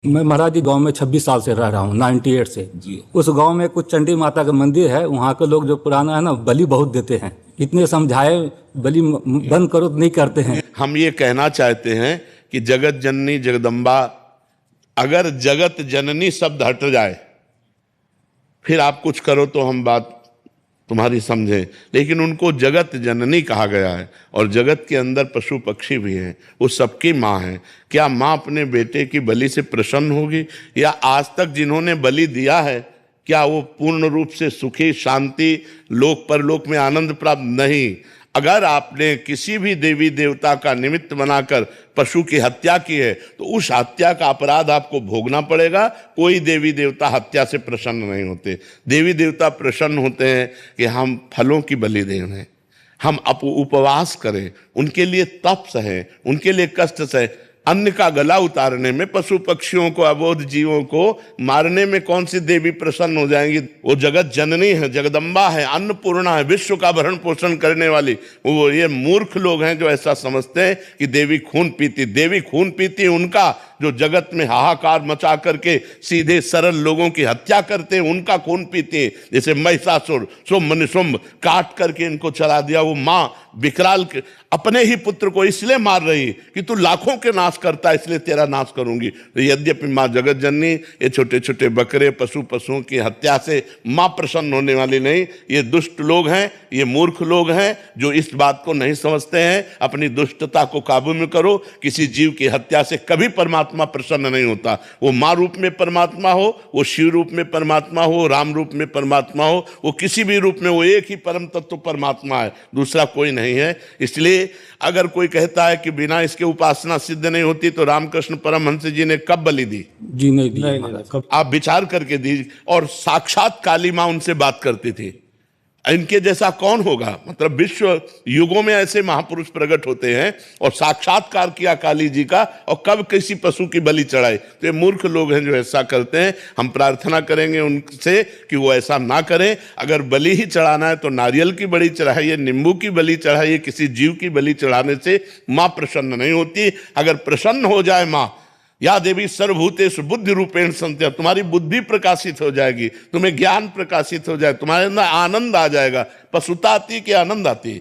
मैं महाराज जी गांव में 26 साल से रह रहा हूँ, 98 से जी। उस गांव में कुछ चंडी माता का मंदिर है। वहाँ के लोग जो पुराना है ना, बलि बहुत देते हैं। इतने समझाए बलि बंद करो तो नहीं करते हैं। हम ये कहना चाहते हैं कि जगत जननी जगदम्बा, अगर जगत जननी शब्द हट जाए फिर आप कुछ करो तो हम बात तुम्हारी समझें, लेकिन उनको जगत जननी कहा गया है और जगत के अंदर पशु पक्षी भी हैं, वो सबकी माँ है। क्या माँ अपने बेटे की बलि से प्रसन्न होगी? या आज तक जिन्होंने बलि दिया है क्या वो पूर्ण रूप से सुखी, शांति, लोक परलोक में आनंद प्राप्त? नहीं। अगर आपने किसी भी देवी देवता का निमित्त बनाकर पशु की हत्या की है तो उस हत्या का अपराध आपको भोगना पड़ेगा। कोई देवी देवता हत्या से प्रसन्न नहीं होते। देवी देवता प्रसन्न होते हैं कि हम फलों की बलि दें, हम उपवास करें, उनके लिए तप सहे, उनके लिए कष्ट सहे। अन्न का गला उतारने में, पशु पक्षियों को, अबोध जीवों को मारने में कौन सी देवी प्रसन्न हो जाएंगी? वो जगत जननी है, जगदम्बा है, अन्नपूर्णा है, विश्व का भरण पोषण करने वाली। वो ये मूर्ख लोग हैं जो ऐसा समझते हैं कि देवी खून पीती। देवी खून पीती उनका जो जगत में हाहाकार मचा करके सीधे सरल लोगों की हत्या करते हैं, उनका खून पीती है। जैसे महिषासुर, शुंभ निशुंभ काट करके इनको चला दिया। वो माँ विकराल अपने ही पुत्र को इसलिए मार रही कि तू लाखों के नाश करता, इसलिए तेरा नाश करूंगी। तो यद्यपि माँ जगत जननी ये छोटे छोटे बकरे, पशुओं की हत्या से माँ प्रसन्न होने वाली नहीं। ये दुष्ट लोग हैं, ये मूर्ख लोग हैं जो इस बात को नहीं समझते हैं। अपनी दुष्टता को काबू में करो। किसी जीव की हत्या से कभी परमात्मा प्रसन्न नहीं होता। वो माँ रूप में परमात्मा हो, वो शिव रूप में परमात्मा हो, राम रूप में परमात्मा हो, वो किसी भी रूप में, वो एक ही परम तत्व परमात्मा है, दूसरा कोई नहीं है। इसलिए अगर कोई कहता है कि बिना इसके उपासना सिद्ध नहीं होती, तो रामकृष्ण परमहंस जी ने कब बलि दी? जी नहीं दी। आप विचार करके दी। और साक्षात काली मां उनसे बात करती थी। इनके जैसा कौन होगा? मतलब विश्व युगों में ऐसे महापुरुष प्रकट होते हैं और साक्षात्कार किया काली जी का, और कब किसी पशु की बलि चढ़ाई? तो ये मूर्ख लोग हैं जो ऐसा करते हैं। हम प्रार्थना करेंगे उनसे कि वो ऐसा ना करें। अगर बलि ही चढ़ाना है तो नारियल की बलि चढ़ाइए, नींबू की बलि चढ़ाइए। किसी जीव की बलि चढ़ाने से माँ प्रसन्न नहीं होती। अगर प्रसन्न हो जाए माँ, या देवी सर्वभूतेषु बुद्धि रूपेण संत्या, तुम्हारी बुद्धि प्रकाशित हो जाएगी, तुम्हें ज्ञान प्रकाशित हो जाए, तुम्हारे अंदर आनंद आ जाएगा। पशुता आती है कि आनंद आती है?